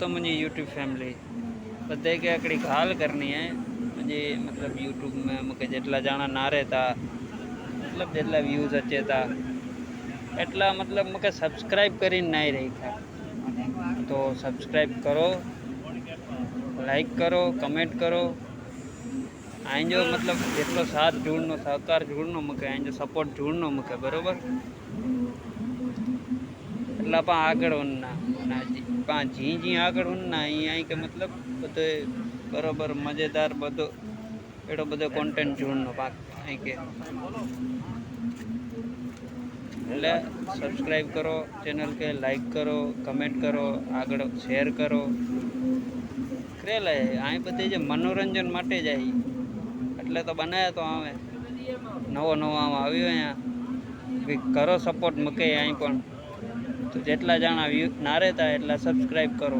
दोस्तों मुझे YouTube family बदे के अकड़ी हाल करनी है मुझे मतलब यूट्यूब में मुझे जेटला जाना ना रहता मतलब जेटला व्यूज अचे था एटला मतलब मुझे सब्सक्राइब कर नहीं रही था। तो सब्सक्राइब करो, लाइक करो, कमेंट करो। आइन जो मतलब जेटलो साथ ढूंढनो सहकार ढूंढनो मुझे आइन जो सपोर्ट ढूंढनो मुझे बरोबर એટલે પણ આગળ ઉન્ના પણ જી આગળ ઉન્ના અહીં કે मतलब બધો બરોબર મજેદાર બધો એડો બધો કોન્ટેન્ટ જોડનો પાક અહીં કે એટલે સબસ્ક્રાઈબ કરો ચેનલ કે લાઈક કરો કમેન્ટ કરો આગળ શેર કરો કરેલા અહીં બધી જે મનોરંજન માટે જાય એટલે તો બનાવ્યા તો આવે નવો નવો આમ આવ્યો અહીંયા કરો સપોર્ટ મૂકે અહીં પણ તો જેટલા જણા વ્યૂ ના રહેતા એટલા સબસ્ક્રાઈબ કરો।